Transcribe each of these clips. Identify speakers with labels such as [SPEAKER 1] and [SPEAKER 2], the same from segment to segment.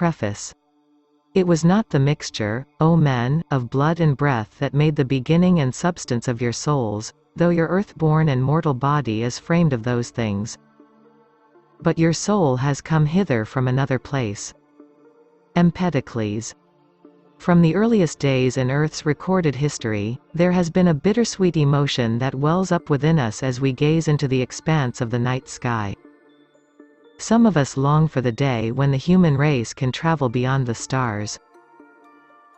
[SPEAKER 1] Preface. It was not the mixture, O men, of blood and breath that made the beginning and substance of your souls, though your earth-born and mortal body is framed of those things. But your soul has come hither from another place. Empedocles. From the earliest days in Earth's recorded history, there has been a bittersweet emotion that wells up within us as we gaze into the expanse of the night sky. Some of us long for the day when the human race can travel beyond the stars.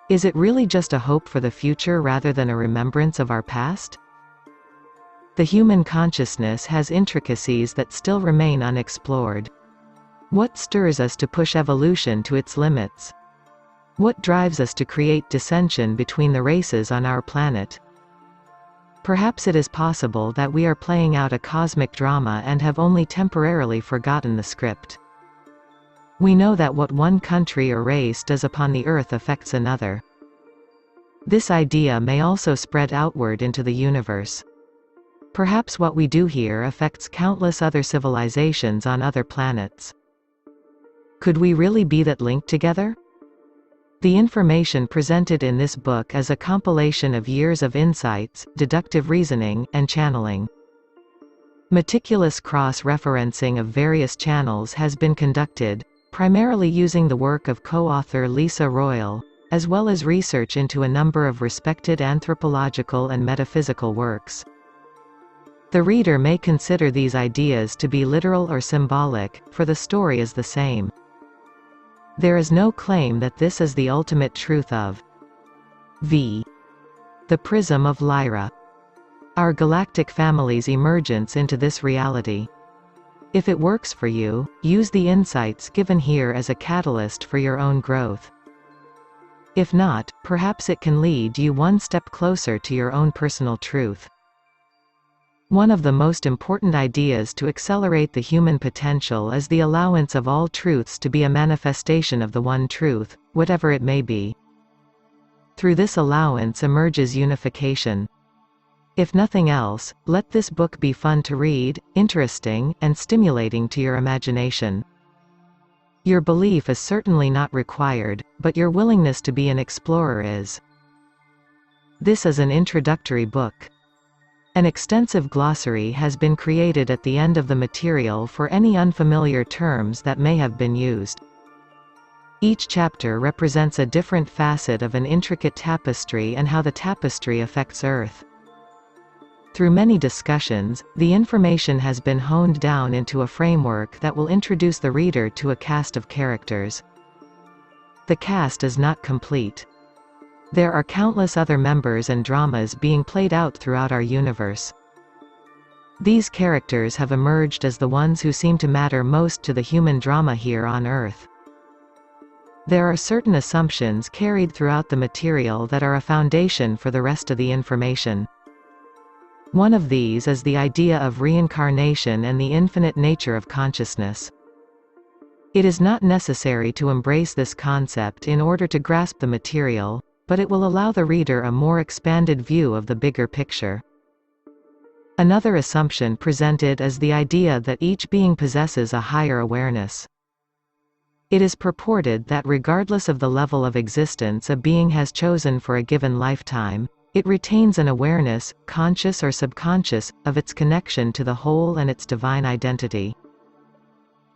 [SPEAKER 1] Is it really just a hope for the future rather than a remembrance of our past? The human consciousness has intricacies that still remain unexplored. What stirs us to push evolution to its limits? What drives us to create dissension between the races on our planet? Perhaps it is possible that we are playing out a cosmic drama and have only temporarily forgotten the script. We know that what one country or race does upon the Earth affects another. This idea may also spread outward into the universe. Perhaps what we do here affects countless other civilizations on other planets. Could we really be that linked together? The information presented in this book is a compilation of years of insights, deductive reasoning, and channeling. Meticulous cross-referencing of various channels has been conducted, primarily using the work of co-author Lyssa Royal, as well as research into a number of respected anthropological and metaphysical works. The reader may consider these ideas to be literal or symbolic, for the story is the same. There is no claim that this is the ultimate truth of the prism of Lyra. Our galactic family's emergence into this reality. If it works for you, use the insights given here as a catalyst for your own growth. If not, perhaps it can lead you one step closer to your own personal truth. One of the most important ideas to accelerate the human potential is the allowance of all truths to be a manifestation of the one truth, whatever it may be. Through this allowance emerges unification. If nothing else, let this book be fun to read, interesting, and stimulating to your imagination. Your belief is certainly not required, but your willingness to be an explorer is. This is an introductory book. An extensive glossary has been created at the end of the material for any unfamiliar terms that may have been used. Each chapter represents a different facet of an intricate tapestry and how the tapestry affects Earth. Through many discussions, the information has been honed down into a framework that will introduce the reader to a cast of characters. The cast is not complete. There are countless other members and dramas being played out throughout our universe. These characters have emerged as the ones who seem to matter most to the human drama here on Earth. There are certain assumptions carried throughout the material that are a foundation for the rest of the information. One of these is the idea of reincarnation and the infinite nature of consciousness. It is not necessary to embrace this concept in order to grasp the material, but it will allow the reader a more expanded view of the bigger picture. Another assumption presented is the idea that each being possesses a higher awareness. It is purported that regardless of the level of existence a being has chosen for a given lifetime, it retains an awareness, conscious or subconscious, of its connection to the whole and its divine identity.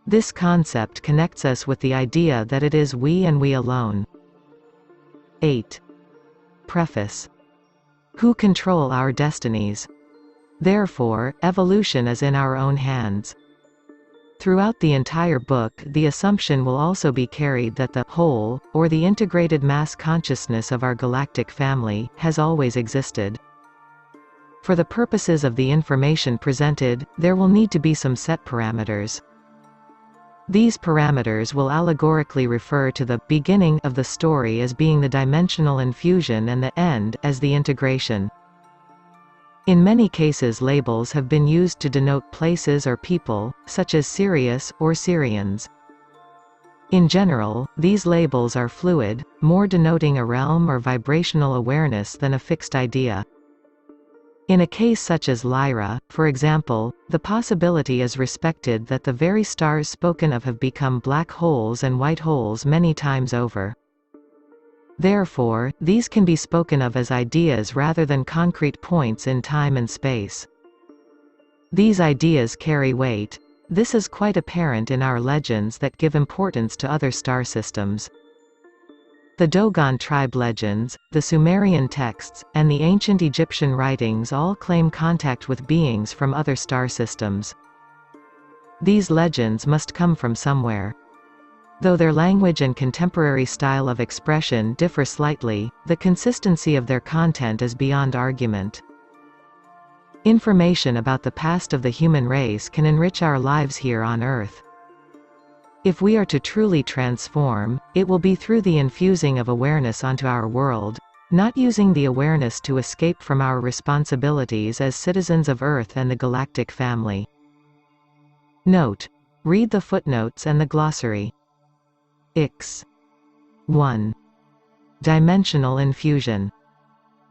[SPEAKER 1] This concept connects us with the idea that it is we and we alone. 8. Preface. Who control our destinies? Therefore, evolution is in our own hands. Throughout the entire book, the assumption will also be carried that the whole, or the integrated mass consciousness of our galactic family, has always existed. For the purposes of the information presented, there will need to be some set parameters. These parameters will allegorically refer to the beginning of the story as being the dimensional infusion and the end as the integration. In many cases labels have been used to denote places or people, such as Sirius or Syrians. In general, these labels are fluid, more denoting a realm or vibrational awareness than a fixed idea. In a case such as LYRA, for example, the possibility is respected that the very stars spoken of have become black holes and white holes many times over. Therefore, these can be spoken of as ideas rather than concrete points in time and space. These ideas carry weight. This is quite apparent in our legends that give importance to other star systems. The Dogon tribe legends, the Sumerian texts, and the ancient Egyptian writings all claim contact with beings from other star systems. These legends must come from somewhere. Though their language and contemporary style of expression differ slightly, the consistency of their content is beyond argument. Information about the past of the human race can enrich our lives here on Earth. If we are to truly transform, it will be through the infusing of awareness onto our world, not using the awareness to escape from our responsibilities as citizens of Earth and the galactic family. Note: read the footnotes and the glossary. Ix. 1. Dimensional infusion.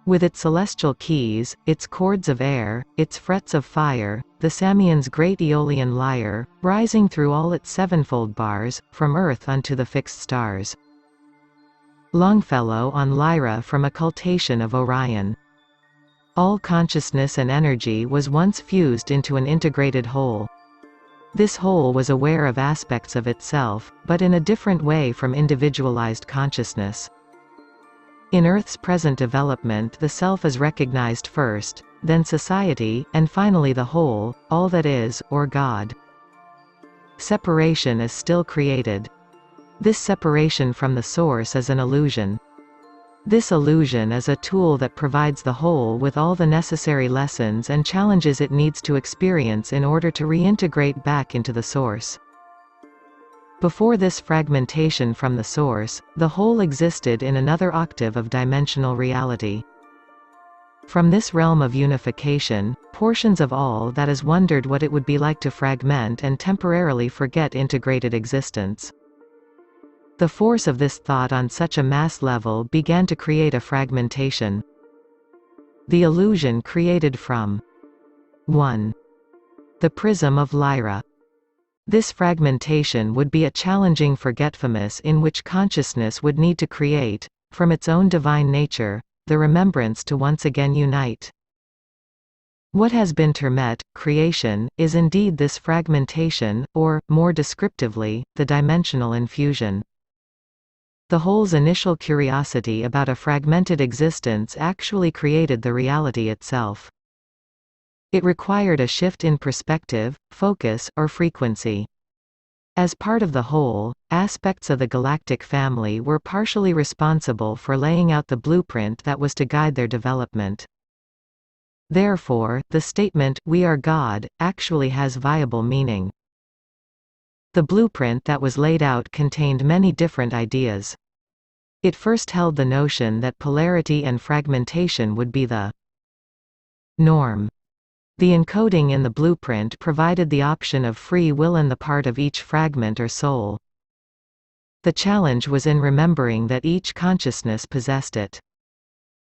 [SPEAKER 1] With its celestial keys, its chords of air, its frets of fire, the Samian's great Aeolian lyre, rising through all its sevenfold bars, from Earth unto the fixed stars. Longfellow on Lyra from Occultation of Orion. All consciousness and energy was once fused into an integrated whole. This whole was aware of aspects of itself, but in a different way from individualized consciousness. In Earth's present development, the self is recognized first, then society, and finally the whole, all that is, or God. Separation is still created. This separation from the source is an illusion. This illusion is a tool that provides the whole with all the necessary lessons and challenges it needs to experience in order to reintegrate back into the source. Before this fragmentation from the source, the whole existed in another octave of dimensional reality. From this realm of unification, portions of all that is wondered what it would be like to fragment and temporarily forget integrated existence. The force of this thought on such a mass level began to create a fragmentation. The illusion created from 1. The prism of LYRA. This fragmentation would be a challenging forgetfulness in which consciousness would need to create, from its own divine nature, the remembrance to once again unite. What has been termed creation is indeed this fragmentation, or, more descriptively, the dimensional infusion. The whole's initial curiosity about a fragmented existence actually created the reality itself. It required a shift in perspective, focus, or frequency. As part of the whole, aspects of the galactic family were partially responsible for laying out the blueprint that was to guide their development. Therefore, the statement, "We are God," actually has viable meaning. The blueprint that was laid out contained many different ideas. It first held the notion that polarity and fragmentation would be the norm. The encoding in the blueprint provided the option of free will in the part of each fragment or soul. The challenge was in remembering that each consciousness possessed it.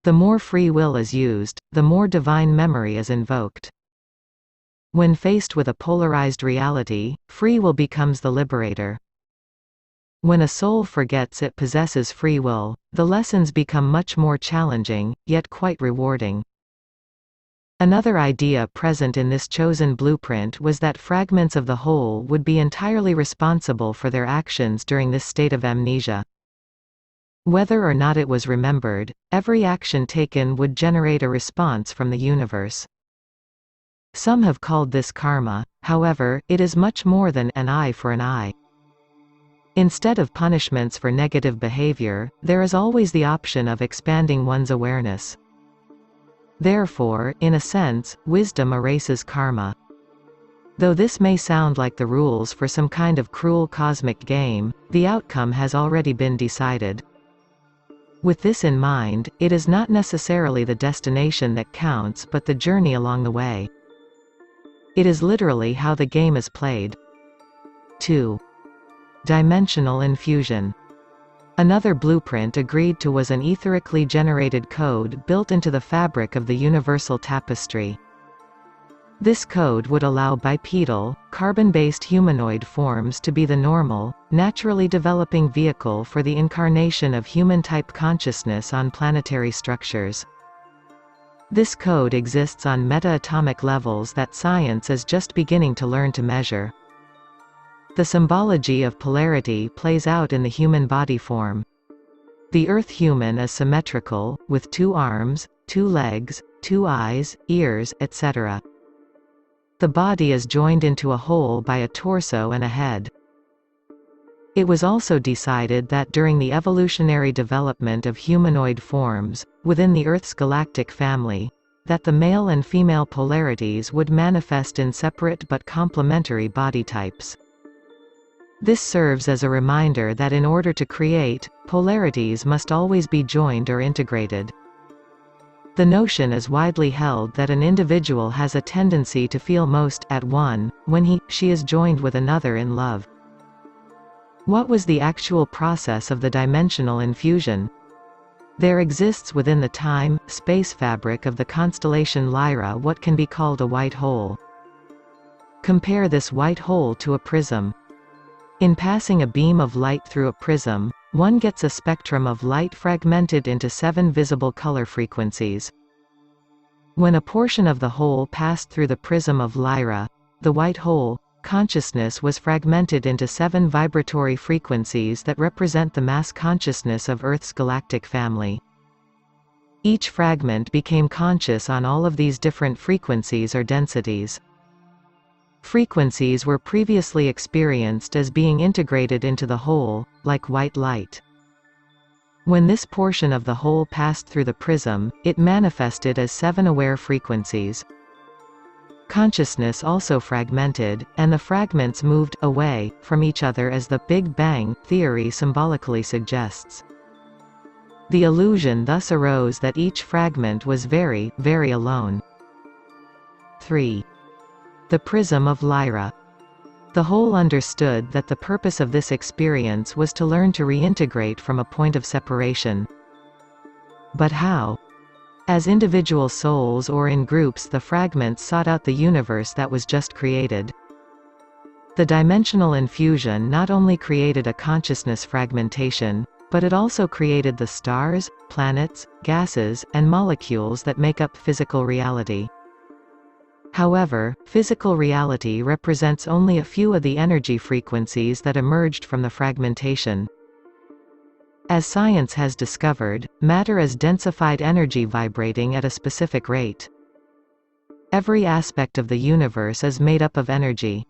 [SPEAKER 1] The more free will is used, the more divine memory is invoked. When faced with a polarized reality, free will becomes the liberator. When a soul forgets it possesses free will, the lessons become much more challenging, yet quite rewarding. Another idea present in this chosen blueprint was that fragments of the whole would be entirely responsible for their actions during this state of amnesia. Whether or not it was remembered, every action taken would generate a response from the universe. Some have called this karma, however, it is much more than an eye for an eye. Instead of punishments for negative behavior, there is always the option of expanding one's awareness. Therefore, in a sense, wisdom erases karma. Though this may sound like the rules for some kind of cruel cosmic game, the outcome has already been decided. With this in mind, it is not necessarily the destination that counts but the journey along the way. It is literally how the game is played. 2. Dimensional infusion. Another blueprint agreed to was an etherically generated code built into the fabric of the universal tapestry. This code would allow bipedal, carbon-based humanoid forms to be the normal, naturally developing vehicle for the incarnation of human-type consciousness on planetary structures. This code exists on meta-atomic levels that science is just beginning to learn to measure. The symbology of polarity plays out in the human body form. The Earth human is symmetrical, with 2 arms, 2 legs, 2 eyes, ears, etc. The body is joined into a whole by a torso and a head. It was also decided that during the evolutionary development of humanoid forms, within the Earth's galactic family, that the male and female polarities would manifest in separate but complementary body types. This serves as a reminder that in order to create, polarities must always be joined or integrated. The notion is widely held that an individual has a tendency to feel most at one when she is joined with another in love. What was the actual process of the dimensional infusion? There exists within the time-space fabric of the constellation Lyra what can be called a white hole. Compare this white hole to a prism. In passing a beam of light through a prism, one gets a spectrum of light fragmented into 7 visible color frequencies. When a portion of the hole passed through the prism of Lyra, the white hole, consciousness was fragmented into 7 vibratory frequencies that represent the mass consciousness of Earth's galactic family. Each fragment became conscious on all of these different frequencies or densities. Frequencies were previously experienced as being integrated into the whole, like white light. When this portion of the whole passed through the prism, it manifested as 7 aware frequencies. Consciousness also fragmented, and the fragments moved away from each other as the Big Bang theory symbolically suggests. The illusion thus arose that each fragment was very, very alone. 3. The prism of Lyra. The whole understood that the purpose of this experience was to learn to reintegrate from a point of separation. But how? As individual souls or in groups, the fragments sought out the universe that was just created. The dimensional infusion not only created a consciousness fragmentation, but it also created the stars, planets, gases, and molecules that make up physical reality. However, physical reality represents only a few of the energy frequencies that emerged from the fragmentation. As science has discovered, matter is densified energy vibrating at a specific rate. Every aspect of the universe is made up of energy.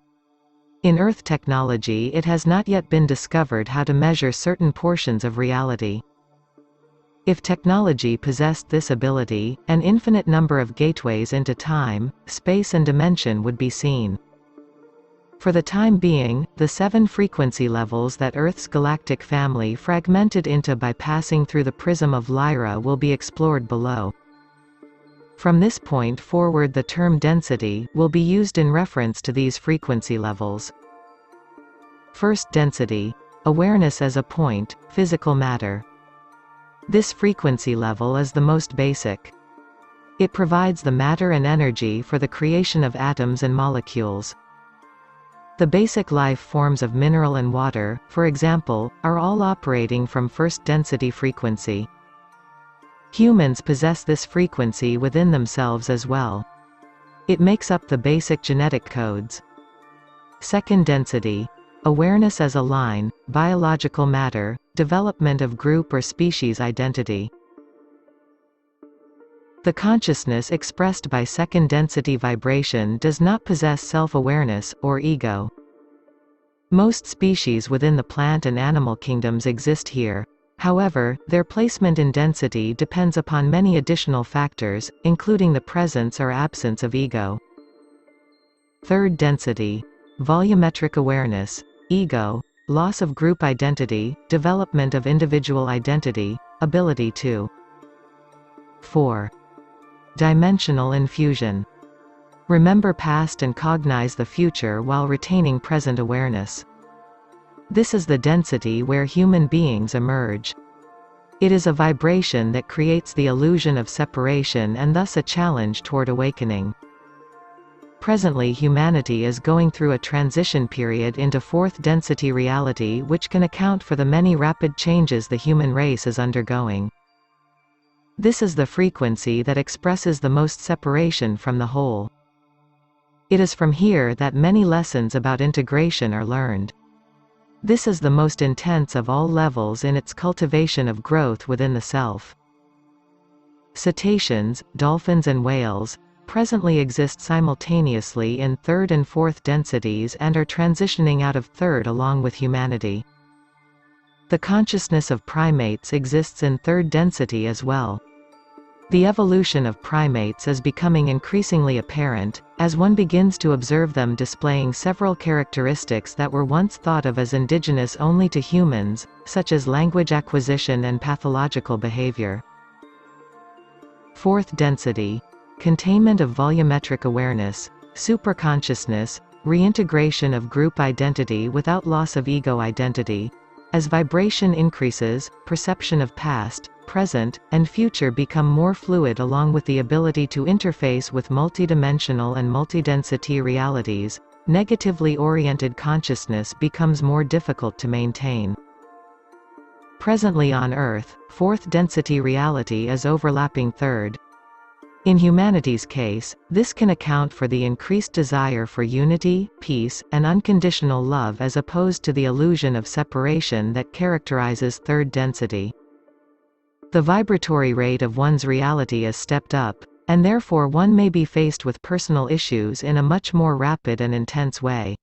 [SPEAKER 1] In Earth technology, it has not yet been discovered how to measure certain portions of reality. If technology possessed this ability, an infinite number of gateways into time, space and dimension would be seen. For the time being, the 7 frequency levels that Earth's galactic family fragmented into by passing through the prism of Lyra will be explored below. From this point forward, the term density will be used in reference to these frequency levels. First, density. Awareness as a point, physical matter. This frequency level is the most basic. It provides the matter and energy for the creation of atoms and molecules. The basic life forms of mineral and water, for example, are all operating from first density frequency. Humans possess this frequency within themselves as well. It makes up the basic genetic codes. Second density. Awareness as a line, biological matter, development of group or species identity. The consciousness expressed by second density vibration does not possess self-awareness, or ego. Most species within the plant and animal kingdoms exist here. However, their placement in density depends upon many additional factors, including the presence or absence of ego. Third density. Volumetric awareness. Ego. Loss of group identity, development of individual identity, ability to. 4. Dimensional infusion. Remember past and cognize the future while retaining present awareness. This is the density where human beings emerge. It is a vibration that creates the illusion of separation and thus a challenge toward awakening. Presently humanity is going through a transition period into fourth density reality, which can account for the many rapid changes the human race is undergoing. This is the frequency that expresses the most separation from the whole. It is from here that many lessons about integration are learned. This is the most intense of all levels in its cultivation of growth within the self. Cetaceans, dolphins and whales presently exist simultaneously in third and fourth densities and are transitioning out of third along with humanity. The consciousness of primates exists in third density as well. The evolution of primates is becoming increasingly apparent, as one begins to observe them displaying several characteristics that were once thought of as indigenous only to humans, such as language acquisition and pathological behavior. Fourth density. Containment of volumetric awareness, superconsciousness, reintegration of group identity without loss of ego identity. As vibration increases, perception of past, present, and future become more fluid along with the ability to interface with multidimensional and multidensity realities. Negatively oriented consciousness becomes more difficult to maintain. Presently on Earth, fourth density reality is overlapping third. In humanity's case, this can account for the increased desire for unity, peace, and unconditional love as opposed to the illusion of separation that characterizes third density. The vibratory rate of one's reality is stepped up, and therefore one may be faced with personal issues in a much more rapid and intense way.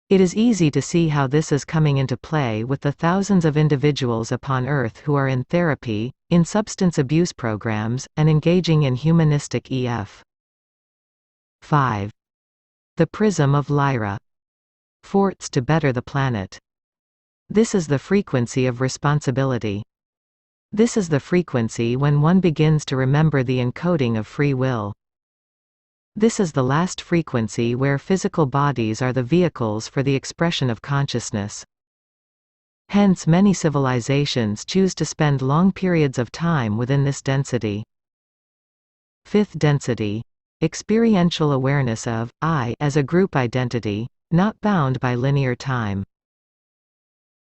[SPEAKER 1] It is easy to see how this is coming into play with the thousands of individuals upon Earth who are in therapy, in substance abuse programs, and engaging in humanistic EF. 5. The PRISM of LYRA. Forts to better the planet. This is the frequency of responsibility. This is the frequency when one begins to remember the encoding of free will. This is the last frequency where physical bodies are the vehicles for the expression of consciousness. Hence many civilizations choose to spend long periods of time within this density. Fifth density. Experiential awareness of I as a group identity, not bound by linear time.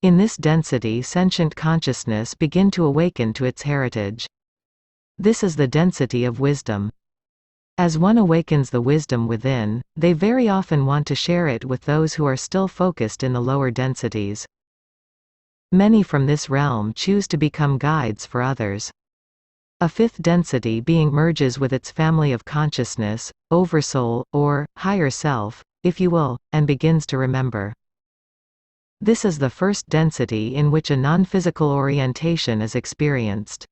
[SPEAKER 1] In this density sentient consciousness begin to awaken to its heritage. This is the density of wisdom. As one awakens the wisdom within, they very often want to share it with those who are still focused in the lower densities. Many from this realm choose to become guides for others. A fifth density being merges with its family of consciousness, oversoul, or higher self, if you will, and begins to remember. This is the first density in which a non-physical orientation is experienced.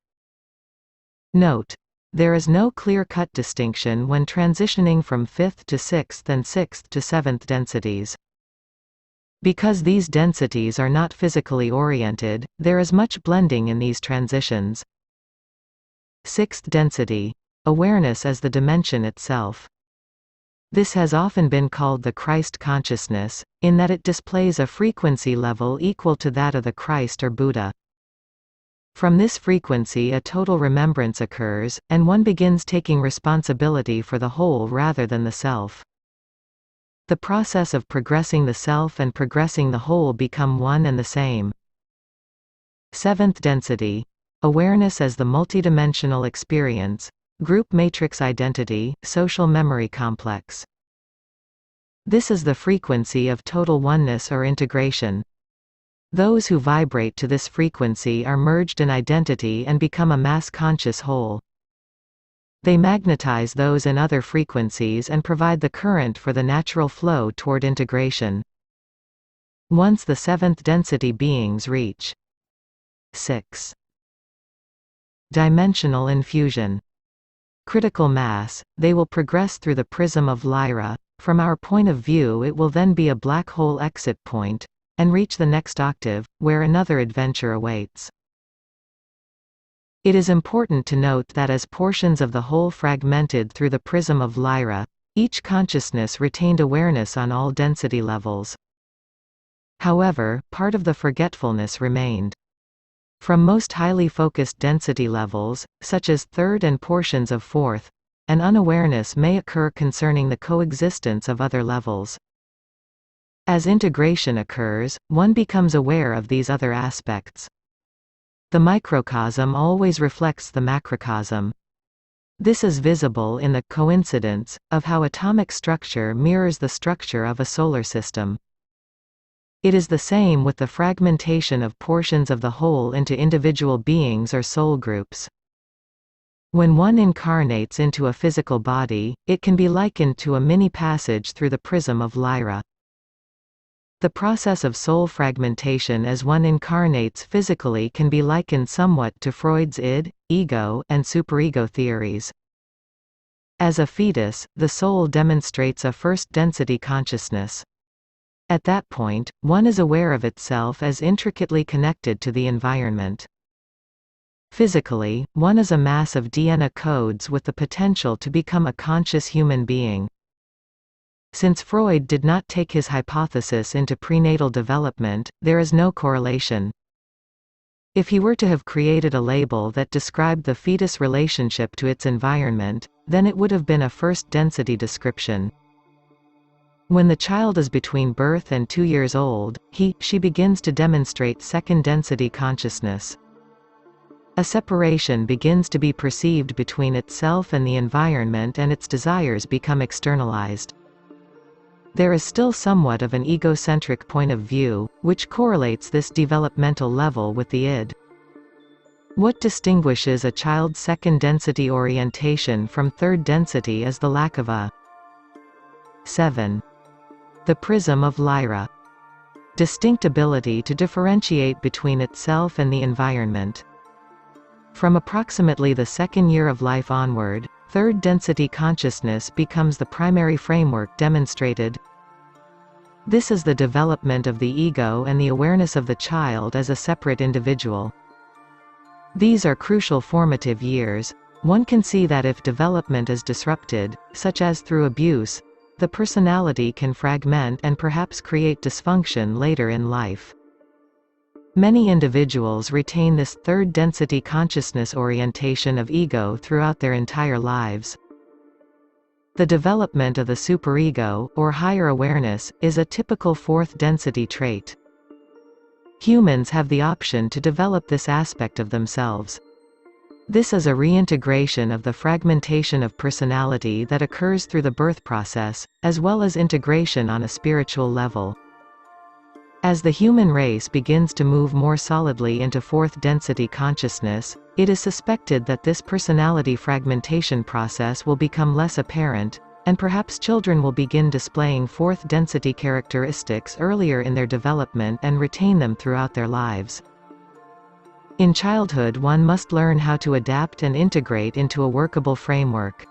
[SPEAKER 1] Note: there is no clear-cut distinction when transitioning from fifth to sixth and sixth to seventh densities. Because these densities are not physically oriented, there is much blending in these transitions. Sixth density. Awareness as the dimension itself. This has often been called the Christ consciousness, in that it displays a frequency level equal to that of the Christ or Buddha. From this frequency a total remembrance occurs, and one begins taking responsibility for the whole rather than the self. The process of progressing the self and progressing the whole become one and the same. Seventh density. Awareness as the multidimensional experience, group matrix identity, social memory complex. This is the frequency of total oneness or integration. Those who vibrate to this frequency are merged in identity and become a mass-conscious whole. They magnetize those in other frequencies and provide the current for the natural flow toward integration. Once the seventh density beings reach 6. Dimensional infusion. Critical mass, they will progress through the prism of LYRA. From our point of view it will then be a black hole exit point, and reach the next octave, where another adventure awaits. It is important to note that as portions of the whole fragmented through the prism of LYRA, each consciousness retained awareness on all density levels. However, part of the forgetfulness remained. From most highly focused density levels, such as third and portions of fourth, an unawareness may occur concerning the coexistence of other levels. As integration occurs, one becomes aware of these other aspects. The microcosm always reflects the macrocosm. This is visible in the coincidence of how atomic structure mirrors the structure of a solar system. It is the same with the fragmentation of portions of the whole into individual beings or soul groups. When one incarnates into a physical body, it can be likened to a mini passage through the prism of LYRA. The process of soul fragmentation as one incarnates physically can be likened somewhat to Freud's id, ego, and superego theories. As a fetus, the soul demonstrates a first-density consciousness. At that point, one is aware of itself as intricately connected to the environment. Physically, one is a mass of DNA codes with the potential to become a conscious human being. Since Freud did not take his hypothesis into prenatal development, there is no correlation. If he were to have created a label that described the fetus relationship to its environment, then it would have been a first-density description. When the child is between birth and 2 years old, she begins to demonstrate second-density consciousness. A separation begins to be perceived between itself and the environment, and its desires become externalized. There is still somewhat of an egocentric point of view, which correlates this developmental level with the id. What distinguishes a child's second-density orientation from third-density is the lack of a 7. The prism of LYRA. Distinct ability to differentiate between itself and the environment. From approximately the second year of life onward, third-density consciousness becomes the primary framework demonstrated. This is the development of the ego and the awareness of the child as a separate individual. These are crucial formative years. One can see that if development is disrupted, such as through abuse, the personality can fragment and perhaps create dysfunction later in life. Many individuals retain this third-density consciousness orientation of ego throughout their entire lives. The development of the superego, or higher awareness, is a typical fourth-density trait. Humans have the option to develop this aspect of themselves. This is a reintegration of the fragmentation of personality that occurs through the birth process, as well as integration on a spiritual level. As the human race begins to move more solidly into fourth-density consciousness, it is suspected that this personality fragmentation process will become less apparent, and perhaps children will begin displaying fourth-density characteristics earlier in their development and retain them throughout their lives. In childhood, one must learn how to adapt and integrate into a workable framework.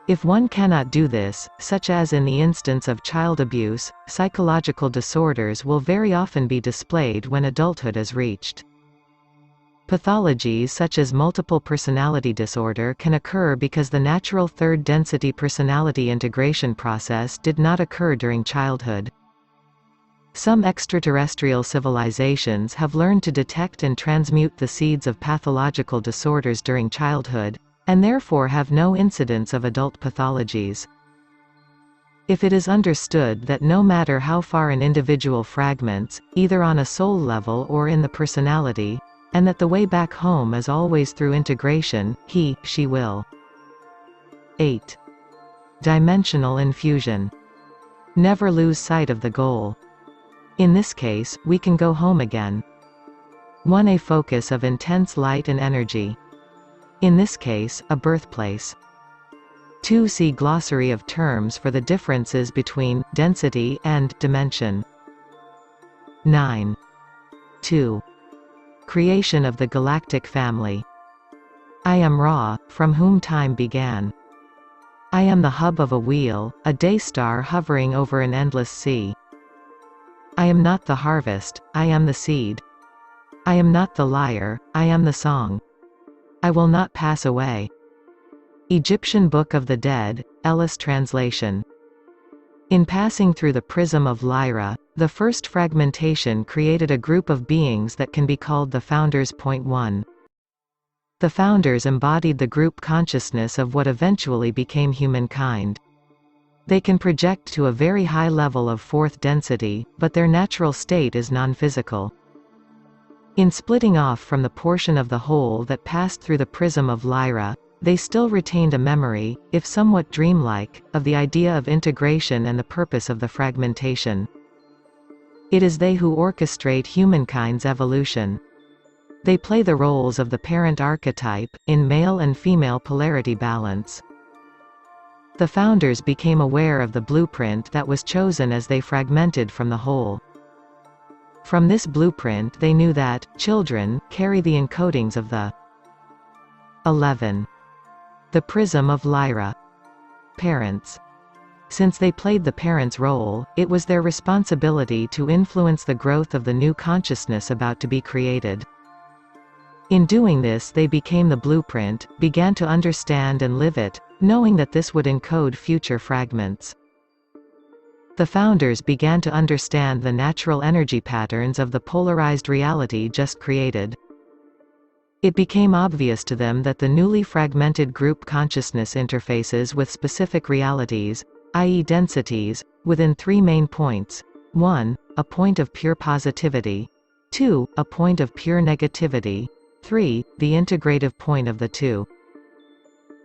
[SPEAKER 1] If one cannot do this, such as in the instance of child abuse, psychological disorders will very often be displayed when adulthood is reached. Pathologies such as multiple personality disorder can occur because the natural third-density personality integration process did not occur during childhood. Some extraterrestrial civilizations have learned to detect and transmute the seeds of pathological disorders during childhood, and therefore have no incidence of adult pathologies. If it is understood that no matter how far an individual fragments, either on a soul level or in the personality, and that the way back home is always through integration, she will. 8. Dimensional infusion. Never lose sight of the goal. In this case, we can go home again. 1. A focus of intense light and energy. In this case, a birthplace. 2. See glossary of terms for the differences between density and dimension. 9. 2. Creation of the galactic family. I am Ra, from whom time began. I am the hub of a wheel, a day star hovering over an endless sea. I am not the harvest, I am the seed. I am not the lyre, I am the song. I will not pass away. Egyptian Book of the Dead, Ellis translation. In passing through the prism of Lyra, the first fragmentation created a group of beings that can be called the Founders. 1. The Founders embodied the group consciousness of what eventually became humankind. They can project to a very high level of fourth density, but their natural state is non-physical. In splitting off from the portion of the whole that passed through the prism of Lyra, they still retained a memory, if somewhat dreamlike, of the idea of integration and the purpose of the fragmentation. It is they who orchestrate humankind's evolution. They play the roles of the parent archetype, in male and female polarity balance. The Founders became aware of the blueprint that was chosen as they fragmented from the whole. From this blueprint they knew that, children, carry the encodings of the 11. The prism of Lyra. Parents. Since they played the parents' role, it was their responsibility to influence the growth of the new consciousness about to be created. In doing this they became the blueprint, began to understand and live it, knowing that this would encode future fragments. The Founders began to understand the natural energy patterns of the polarized reality just created. It became obvious to them that the newly fragmented group consciousness interfaces with specific realities, i.e. densities, within three main points. 1. A point of pure positivity. 2. A point of pure negativity. 3. The integrative point of the two.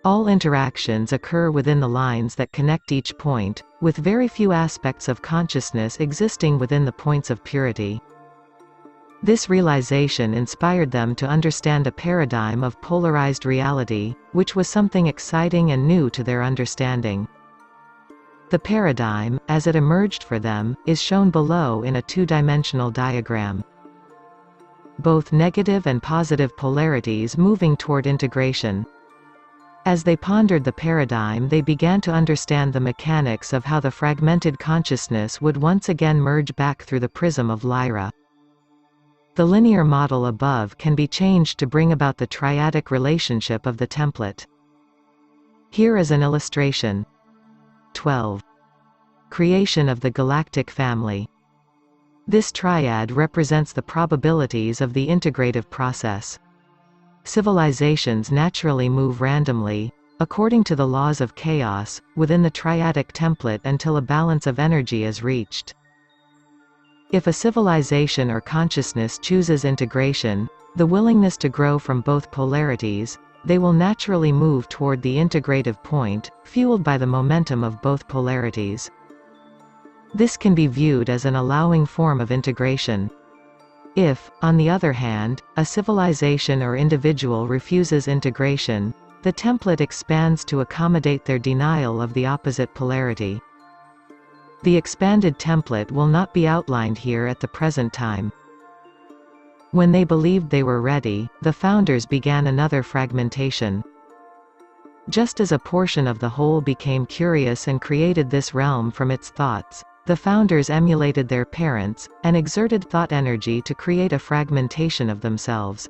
[SPEAKER 1] All interactions occur within the lines that connect each point, with very few aspects of consciousness existing within the points of purity. This realization inspired them to understand a paradigm of polarized reality, which was something exciting and new to their understanding. The paradigm, as it emerged for them, is shown below in a two-dimensional diagram. Both negative and positive polarities moving toward integration. As they pondered the paradigm, they began to understand the mechanics of how the fragmented consciousness would once again merge back through the prism of Lyra. The linear model above can be changed to bring about the triadic relationship of the template. Here is an illustration. 12. Creation of the galactic family. This triad represents the probabilities of the integrative process. Civilizations naturally move randomly, according to the laws of chaos, within the triadic template until a balance of energy is reached. If a civilization or consciousness chooses integration, the willingness to grow from both polarities, they will naturally move toward the integrative point, fueled by the momentum of both polarities. This can be viewed as an allowing form of integration. If, on the other hand, a civilization or individual refuses integration, the template expands to accommodate their denial of the opposite polarity. The expanded template will not be outlined here at the present time. When they believed they were ready, the Founders began another fragmentation. Just as a portion of the whole became curious and created this realm from its thoughts, the Founders emulated their parents, and exerted thought energy to create a fragmentation of themselves.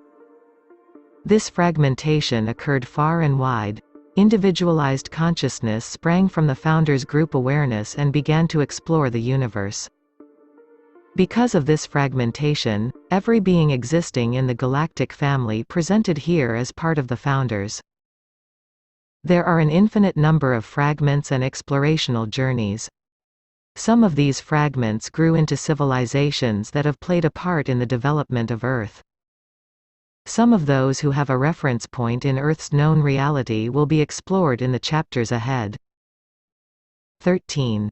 [SPEAKER 1] This fragmentation occurred far and wide. Individualized consciousness sprang from the Founders' group awareness and began to explore the universe. Because of this fragmentation, every being existing in the galactic family presented here as part of the Founders. There are an infinite number of fragments and explorational journeys. Some of these fragments grew into civilizations that have played a part in the development of Earth. Some of those who have a reference point in Earth's known reality will be explored in the chapters ahead. 13.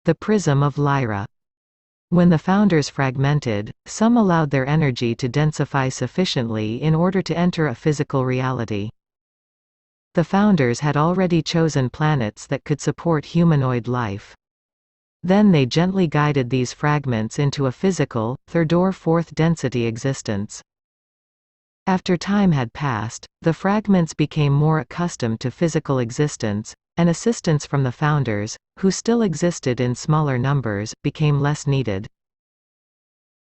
[SPEAKER 1] The prism of Lyra. When the Founders fragmented, some allowed their energy to densify sufficiently in order to enter a physical reality. The Founders had already chosen planets that could support humanoid life. Then they gently guided these fragments into a physical, third or fourth density existence. After time had passed, the fragments became more accustomed to physical existence, and assistance from the Founders, who still existed in smaller numbers, became less needed.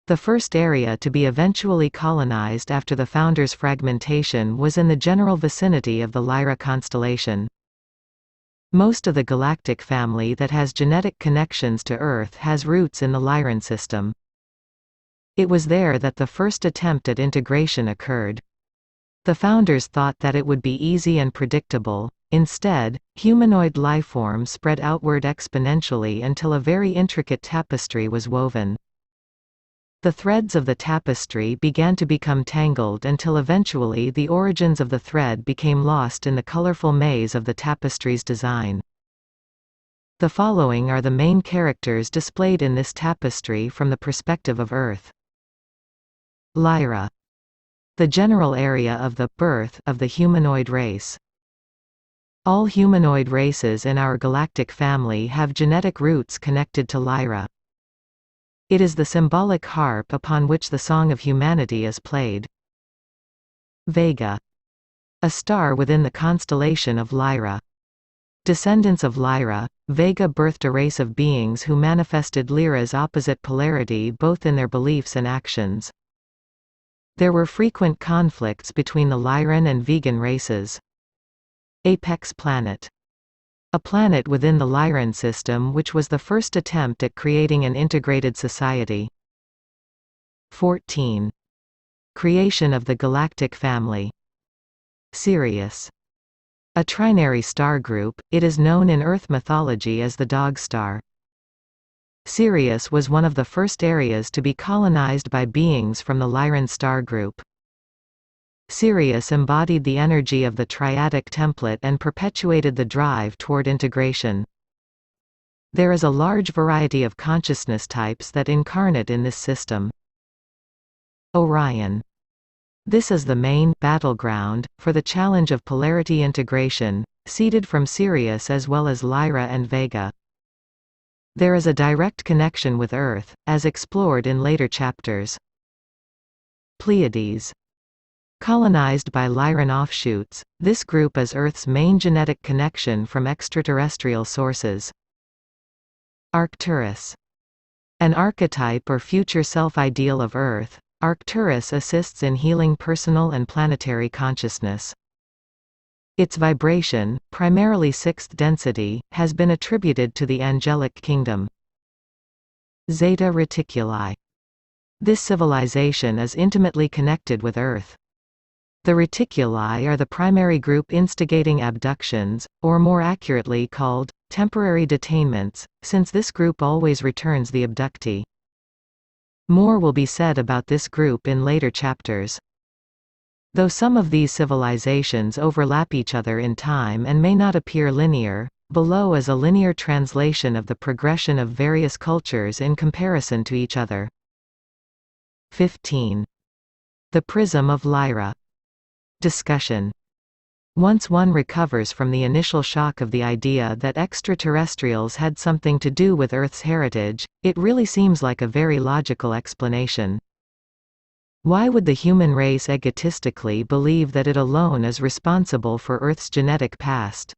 [SPEAKER 1] The first area to be eventually colonized after the Founders' fragmentation was in the general vicinity of the Lyra constellation. Most of the galactic family that has genetic connections to Earth has roots in the Lyran system. It was there that the first attempt at integration occurred. The founders thought that it would be easy and predictable. Instead, humanoid lifeforms spread outward exponentially until a very intricate tapestry was woven. The threads of the tapestry began to become tangled until eventually the origins of the thread became lost in the colorful maze of the tapestry's design. The following are the main characters displayed in this tapestry from the perspective of Earth. LYRA. The general area of the birth of the humanoid race. All humanoid races in our galactic family have genetic roots connected to LYRA. It is the symbolic harp upon which the song of humanity is played. Vega. A star within the constellation of LYRA. Descendants of LYRA, Vega birthed a race of beings who manifested LYRA's opposite polarity both in their beliefs and actions. There were frequent conflicts between the Lyran and vegan races. Apex planet. A planet within the Lyran system which was the first attempt at creating an integrated society. 14. Creation of the galactic family. Sirius. A trinary star group, it is known in Earth mythology as the Dog Star. Sirius was one of the first areas to be colonized by beings from the Lyran star group. Sirius embodied the energy of the triadic template and perpetuated the drive toward integration. There is a large variety of consciousness types that incarnate in this system. Orion. This is the main battleground for the challenge of polarity integration, seeded from Sirius as well as Lyra and Vega. There is a direct connection with Earth, as explored in later chapters. Pleiades. Colonized by Lyran offshoots, this group is Earth's main genetic connection from extraterrestrial sources. Arcturus. An archetype or future self-ideal of Earth, Arcturus assists in healing personal and planetary consciousness. Its vibration, primarily sixth density, has been attributed to the angelic kingdom. Zeta Reticuli. This civilization is intimately connected with Earth. The reticuli are the primary group instigating abductions, or more accurately called, temporary detainments, since this group always returns the abductee. More will be said about this group in later chapters. Though some of these civilizations overlap each other in time and may not appear linear, below is a linear translation of the progression of various cultures in comparison to each other. 15. The Prism of Lyra. Discussion. Once one recovers from the initial shock of the idea that extraterrestrials had something to do with Earth's heritage, it really seems like a very logical explanation. Why would the human race egotistically believe that it alone is responsible for Earth's genetic past?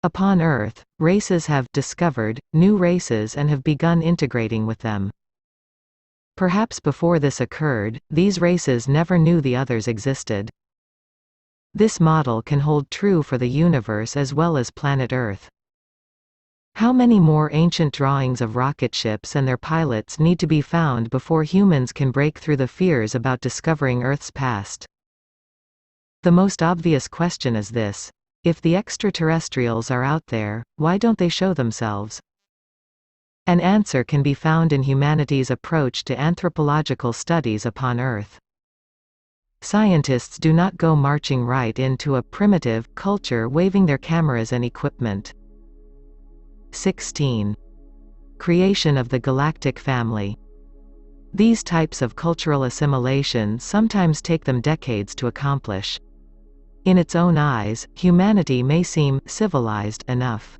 [SPEAKER 1] Upon Earth, races have discovered new races and have begun integrating with them. Perhaps before this occurred, these races never knew the others existed. This model can hold true for the universe as well as planet Earth. How many more ancient drawings of rocket ships and their pilots need to be found before humans can break through the fears about discovering Earth's past? The most obvious question is this: if the extraterrestrials are out there, why don't they show themselves? An answer can be found in humanity's approach to anthropological studies upon Earth. Scientists do not go marching right into a primitive culture waving their cameras and equipment. 16. Creation of the galactic family. These types of cultural assimilation sometimes take them decades to accomplish. In its own eyes, humanity may seem civilized enough.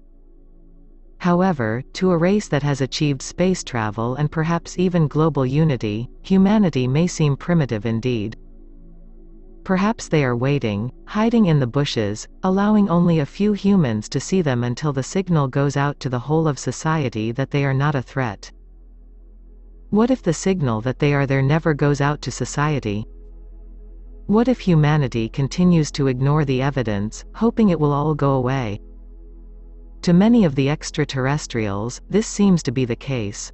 [SPEAKER 1] However, to a race that has achieved space travel and perhaps even global unity, humanity may seem primitive indeed. Perhaps they are waiting, hiding in the bushes, allowing only a few humans to see them until the signal goes out to the whole of society that they are not a threat. What if the signal that they are there never goes out to society? What if humanity continues to ignore the evidence, hoping it will all go away? To many of the extraterrestrials, this seems to be the case.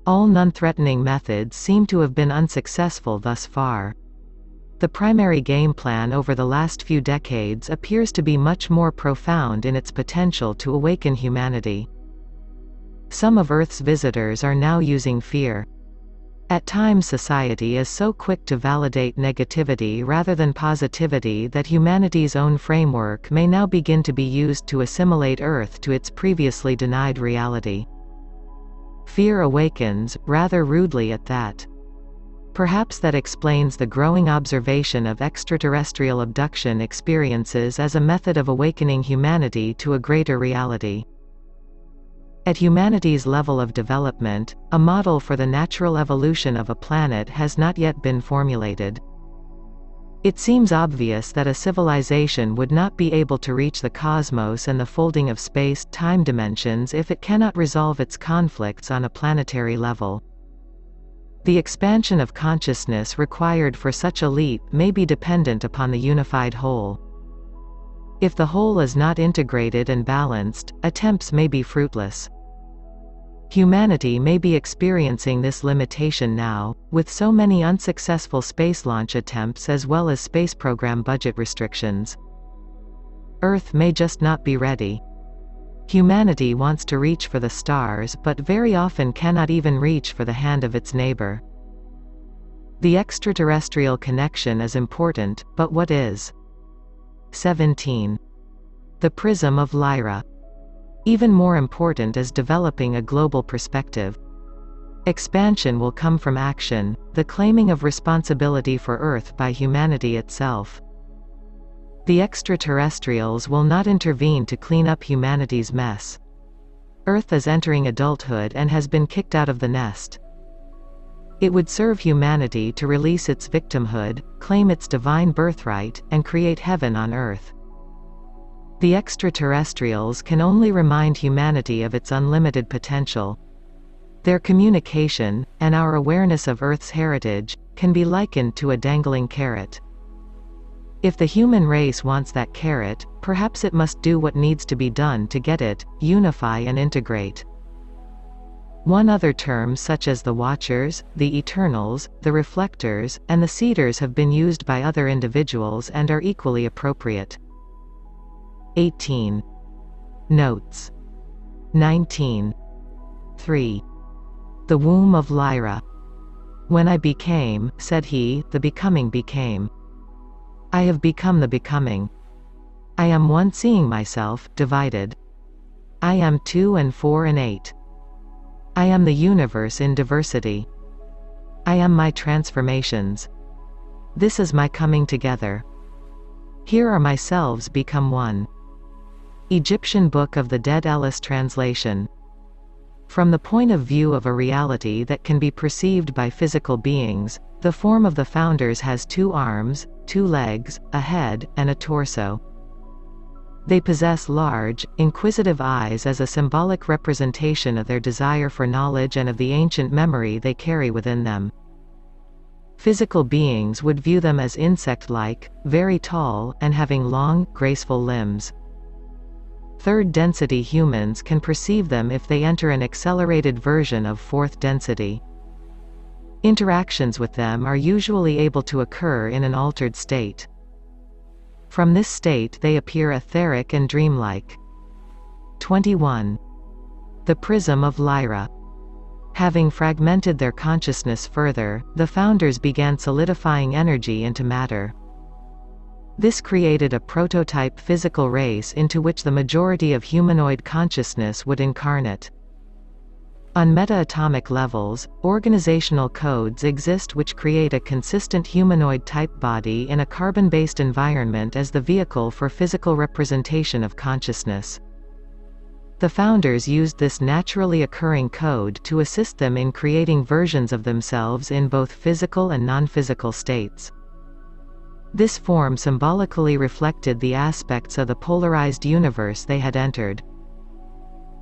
[SPEAKER 1] All non-threatening methods seem to have been unsuccessful thus far. The primary game plan over the last few decades appears to be much more profound in its potential to awaken humanity. Some of Earth's visitors are now using fear. At times society is so quick to validate negativity rather than positivity that humanity's own framework may now begin to be used to assimilate Earth to its previously denied reality. Fear awakens, rather rudely at that. Perhaps that explains the growing observation of extraterrestrial abduction experiences as a method of awakening humanity to a greater reality. At humanity's level of development, a model for the natural evolution of a planet has not yet been formulated. It seems obvious that a civilization would not be able to reach the cosmos and the folding of space-time dimensions if it cannot resolve its conflicts on a planetary level. The expansion of consciousness required for such a leap may be dependent upon the unified whole. If the whole is not integrated and balanced, attempts may be fruitless. Humanity may be experiencing this limitation now, with so many unsuccessful space launch attempts as well as space program budget restrictions. Earth may just not be ready. Humanity wants to reach for the stars but very often cannot even reach for the hand of its neighbor. The extraterrestrial connection is important, but what is? 17. The Prism of Lyra. Even more important is developing a global perspective. Expansion will come from action, the claiming of responsibility for Earth by humanity itself. The extraterrestrials will not intervene to clean up humanity's mess. Earth is entering adulthood and has been kicked out of the nest. It would serve humanity to release its victimhood, claim its divine birthright, and create heaven on Earth. The extraterrestrials can only remind humanity of its unlimited potential. Their communication, and our awareness of Earth's heritage, can be likened to a dangling carrot. If the human race wants that carrot, perhaps it must do what needs to be done to get it, unify and integrate. One other terms such as the Watchers, the Eternals, the Reflectors, and the Seeders have been used by other individuals and are equally appropriate. 18. Notes. 19. 3. The Womb of Lyra. When I became, said he, the becoming became. I have become the becoming. I am one seeing myself, divided. I am 2 and 4 and 8. I am the universe in diversity. I am my transformations. This is my coming together. Here are myselves become one. Egyptian Book of the Dead Ellis translation. From the point of view of a reality that can be perceived by physical beings, the form of the founders has 2 arms, 2 legs, a head, and a torso. They possess large, inquisitive eyes as a symbolic representation of their desire for knowledge and of the ancient memory they carry within them. Physical beings would view them as insect-like, very tall, and having long, graceful limbs. Third density humans can perceive them if they enter an accelerated version of fourth density. Interactions with them are usually able to occur in an altered state. From this state they appear etheric and dreamlike. 21. The Prism of Lyra. Having fragmented their consciousness further, the founders began solidifying energy into matter. This created a prototype physical race into which the majority of humanoid consciousness would incarnate. On meta-atomic levels, organizational codes exist which create a consistent humanoid-type body in a carbon-based environment as the vehicle for physical representation of consciousness. The founders used this naturally occurring code to assist them in creating versions of themselves in both physical and non-physical states. This form symbolically reflected the aspects of the polarized universe they had entered.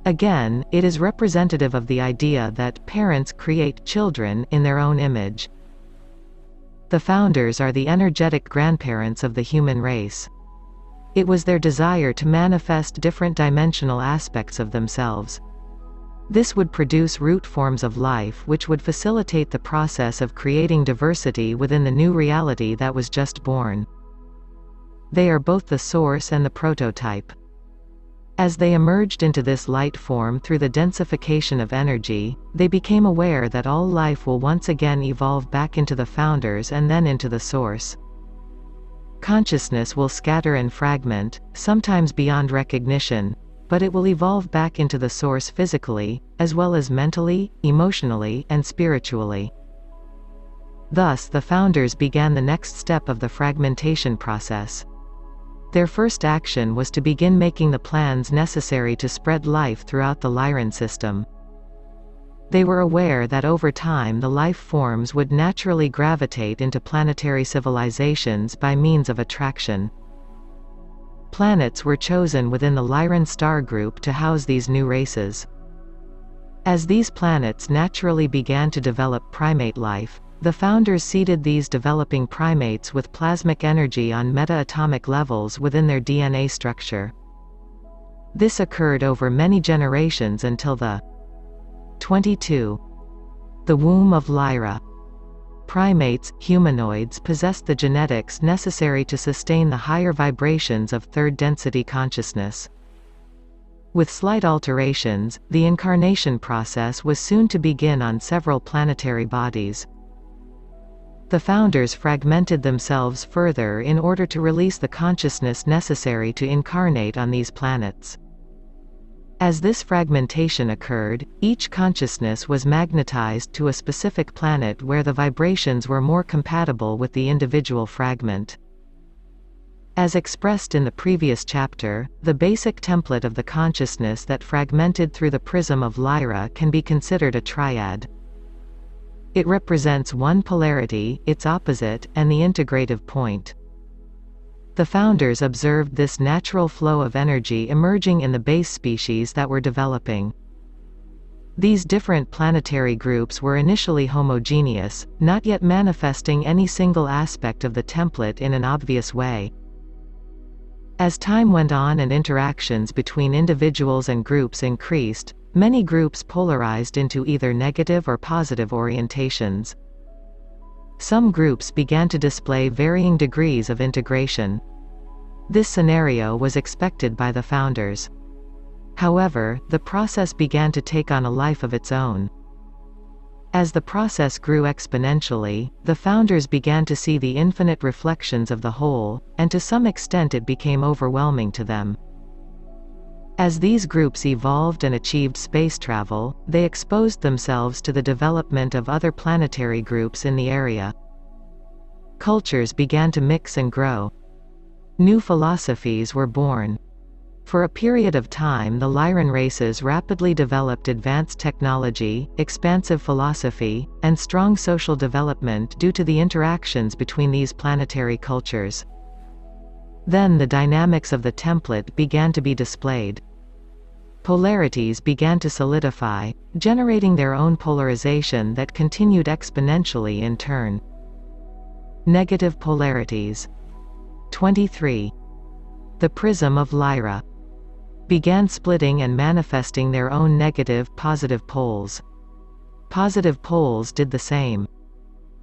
[SPEAKER 1] Again, it is representative of the idea that parents create children in their own image. The founders are the energetic grandparents of the human race. It was their desire to manifest different dimensional aspects of themselves. This would produce root forms of life which would facilitate the process of creating diversity within the new reality that was just born. They are both the source and the prototype. As they emerged into this light form through the densification of energy, they became aware that all life will once again evolve back into the founders and then into the source. Consciousness will scatter and fragment, sometimes beyond recognition, but it will evolve back into the source physically, as well as mentally, emotionally, and spiritually. Thus the founders began the next step of the fragmentation process. Their first action was to begin making the plans necessary to spread life throughout the LYRA system. They were aware that over time the life forms would naturally gravitate into planetary civilizations by means of attraction. Planets were chosen within the LYRA star group to house these new races. As these planets naturally began to develop primate life, the founders seeded these developing primates with plasmic energy on meta-atomic levels within their DNA structure. This occurred over many generations until the 22. The womb of LYRA. Primates, humanoids possessed the genetics necessary to sustain the higher vibrations of third-density consciousness. With slight alterations, the incarnation process was soon to begin on several planetary bodies. The founders fragmented themselves further in order to release the consciousness necessary to incarnate on these planets. As this fragmentation occurred, each consciousness was magnetized to a specific planet where the vibrations were more compatible with the individual fragment. As expressed in the previous chapter, the basic template of the consciousness that fragmented through the prism of LYRA can be considered a triad. It represents one polarity, its opposite, and the integrative point. The founders observed this natural flow of energy emerging in the base species that were developing. These different planetary groups were initially homogeneous, not yet manifesting any single aspect of the template in an obvious way. As time went on and interactions between individuals and groups increased, many groups polarized into either negative or positive orientations. Some groups began to display varying degrees of integration. This scenario was expected by the founders. However, the process began to take on a life of its own. As the process grew exponentially, the founders began to see the infinite reflections of the whole, and to some extent it became overwhelming to them. As these groups evolved and achieved space travel, they exposed themselves to the development of other planetary groups in the area. Cultures began to mix and grow. New philosophies were born. For a period of time the LYRA races rapidly developed advanced technology, expansive philosophy, and strong social development due to the interactions between these planetary cultures. Then the dynamics of the template began to be displayed. Polarities began to solidify, generating their own polarization that continued exponentially in turn. Negative polarities. 23. The prism of LYRA began splitting and manifesting their own negative-positive poles. Positive poles did the same.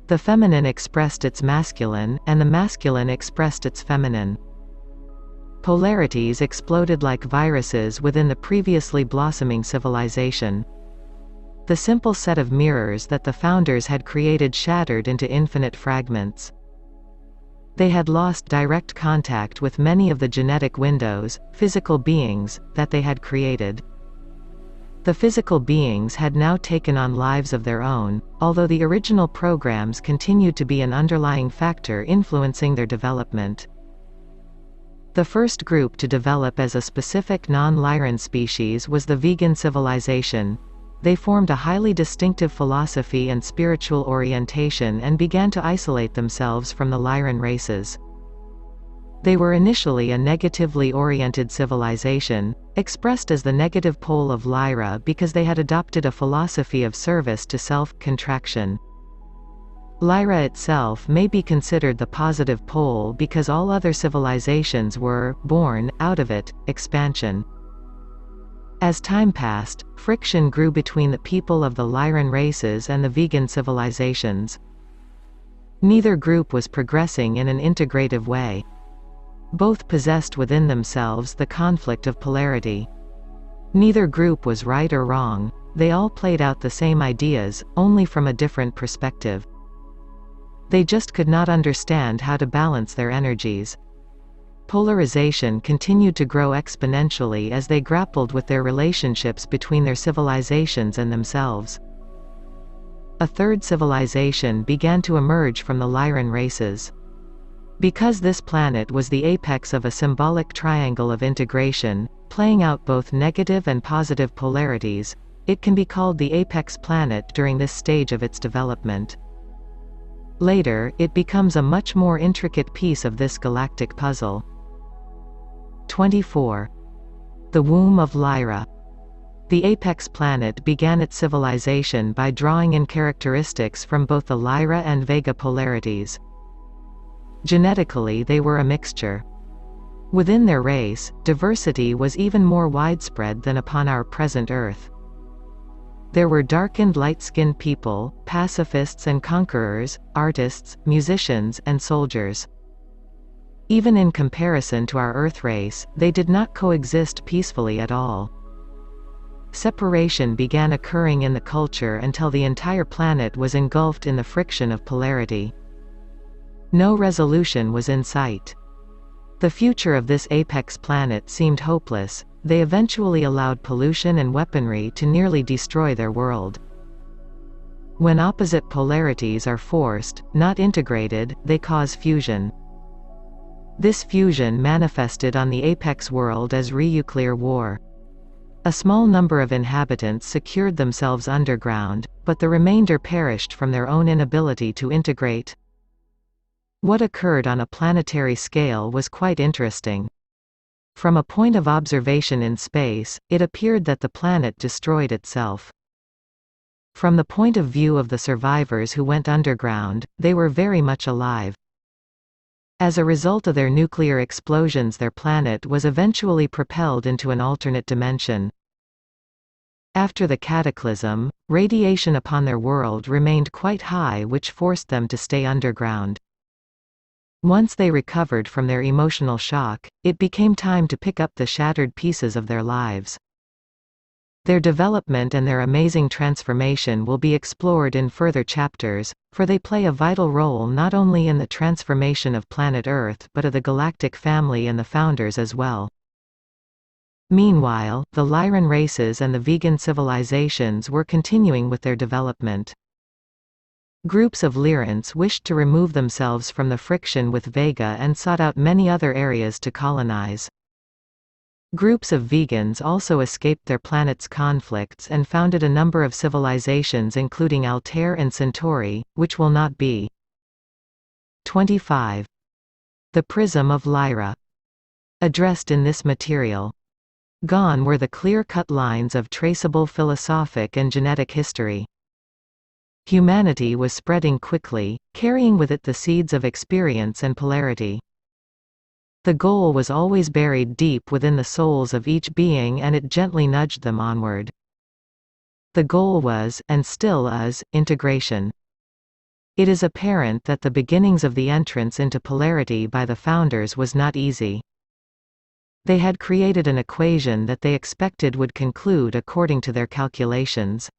[SPEAKER 1] The feminine expressed its masculine, and the masculine expressed its feminine. Polarities exploded like viruses within the previously blossoming civilization. The simple set of mirrors that the founders had created shattered into infinite fragments. They had lost direct contact with many of the genetic windows, physical beings, that they had created. The physical beings had now taken on lives of their own, although the original programs continued to be an underlying factor influencing their development. The first group to develop as a specific non-LYRA species was the vegan civilization. They formed a highly distinctive philosophy and spiritual orientation and began to isolate themselves from the LYRA races. They were initially a negatively oriented civilization, expressed as the negative pole of LYRA because they had adopted a philosophy of service to self-contraction. Lyra itself may be considered the positive pole because all other civilizations were born out of it, expansion. As time passed, friction grew between the people of the Lyran races and the vegan civilizations. Neither group was progressing in an integrative way. Both possessed within themselves the conflict of polarity. Neither group was right or wrong, they all played out the same ideas, only from a different perspective. They just could not understand how to balance their energies. Polarization continued to grow exponentially as they grappled with their relationships between their civilizations and themselves. A third civilization began to emerge from the Lyran races. Because this planet was the apex of a symbolic triangle of integration, playing out both negative and positive polarities, it can be called the apex planet during this stage of its development. Later, it becomes a much more intricate piece of this galactic puzzle. 24. The womb of Lyra. The apex planet began its civilization by drawing in characteristics from both the Lyra and Vega polarities. Genetically they were a mixture. Within their race, diversity was even more widespread than upon our present Earth. There were darkened light-skinned people, pacifists and conquerors, artists, musicians, and soldiers. Even in comparison to our Earth race, they did not coexist peacefully at all. Separation began occurring in the culture until the entire planet was engulfed in the friction of polarity. No resolution was in sight. The future of this apex planet seemed hopeless. They eventually allowed pollution and weaponry to nearly destroy their world. When opposite polarities are forced, not integrated, they cause fusion. This fusion manifested on the apex world as nuclear war. A small number of inhabitants secured themselves underground, but the remainder perished from their own inability to integrate. What occurred on a planetary scale was quite interesting. From a point of observation in space, it appeared that the planet destroyed itself. From the point of view of the survivors who went underground, they were very much alive. As a result of their nuclear explosions, their planet was eventually propelled into an alternate dimension. After the cataclysm, radiation upon their world remained quite high, which forced them to stay underground. Once they recovered from their emotional shock, it became time to pick up the shattered pieces of their lives. Their development and their amazing transformation will be explored in further chapters, for they play a vital role not only in the transformation of planet Earth but of the galactic family and the founders as well. Meanwhile, the Lyran races and the vegan civilizations were continuing with their development. Groups of Lyrans wished to remove themselves from the friction with Vega and sought out many other areas to colonize. Groups of vegans also escaped their planet's conflicts and founded a number of civilizations including Altair and Centauri, which will not be. 25. The PRISM of Lyra. Addressed in this material. Gone were the clear-cut lines of traceable philosophic and genetic history. Humanity was spreading quickly, carrying with it the seeds of experience and polarity. The goal was always buried deep within the souls of each being and it gently nudged them onward. The goal was, and still is, integration. It is apparent that the beginnings of the entrance into polarity by the founders was not easy. They had created an equation that they expected would conclude according to their calculations.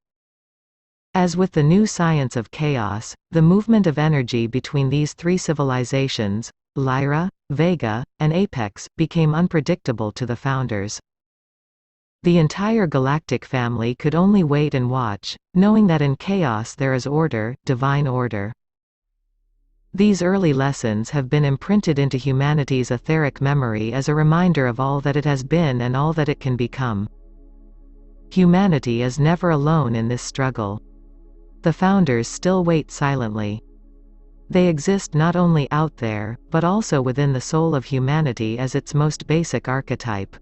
[SPEAKER 1] As with the new science of chaos, the movement of energy between these three civilizations, Lyra, Vega, and Apex, became unpredictable to the founders. The entire galactic family could only wait and watch, knowing that in chaos there is order, divine order. These early lessons have been imprinted into humanity's etheric memory as a reminder of all that it has been and all that it can become. Humanity is never alone in this struggle. The founders still wait silently. They exist not only out there, but also within the soul of humanity as its most basic archetype.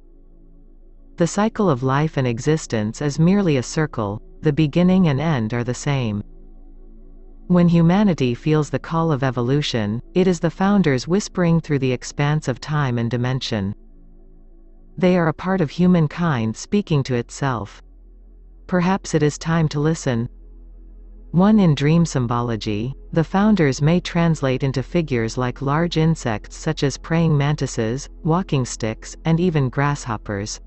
[SPEAKER 1] The cycle of life and existence is merely a circle, the beginning and end are the same. When humanity feels the call of evolution, it is the founders whispering through the expanse of time and dimension. They are a part of humankind speaking to itself. Perhaps it is time to listen. 1. In dream symbology, the founders may translate into figures like large insects such as praying mantises, walking sticks, and even grasshoppers.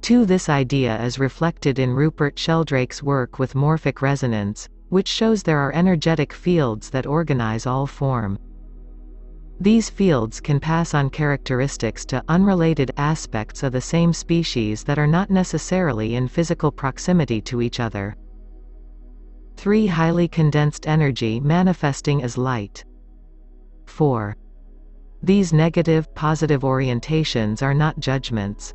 [SPEAKER 1] 2. This idea is reflected in Rupert Sheldrake's work with morphic resonance, which shows there are energetic fields that organize all form. These fields can pass on characteristics to unrelated aspects of the same species that are not necessarily in physical proximity to each other. 3. Highly condensed energy manifesting as light. 4. These negative, positive orientations are not judgments.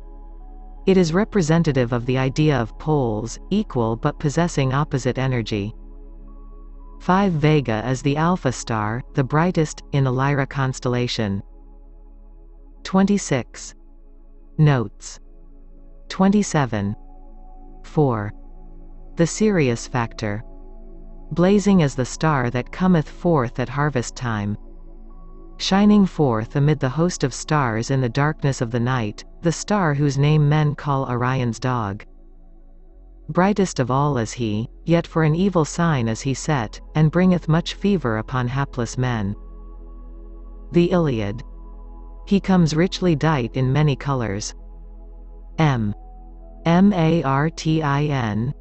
[SPEAKER 1] It is representative of the idea of poles, equal but possessing opposite energy. 5. Vega is the alpha star, the brightest, in the Lyra constellation. 26. Notes. 27. 4. The Sirius factor. Blazing as the star that cometh forth at harvest time. Shining forth amid the host of stars in the darkness of the night, the star whose name men call Orion's dog. Brightest of all is he, yet for an evil sign is he set, and bringeth much fever upon hapless men. The Iliad. He comes richly dight in many colors. M. Martin,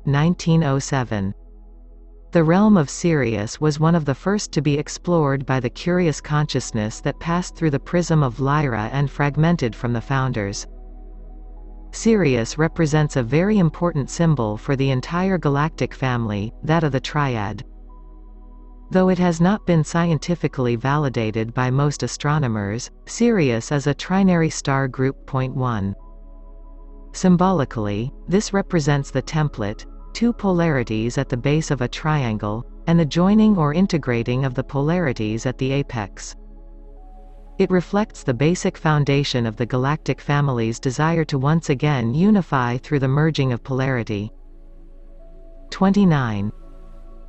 [SPEAKER 1] 1907. The realm of Sirius was one of the first to be explored by the curious consciousness that passed through the prism of Lyra and fragmented from the founders. Sirius represents a very important symbol for the entire galactic family, that of the Triad. Though it has not been scientifically validated by most astronomers, Sirius is a trinary star group. 1. Symbolically, this represents the template, two polarities at the base of a triangle, and the joining or integrating of the polarities at the apex. It reflects the basic foundation of the galactic family's desire to once again unify through the merging of polarity. 29.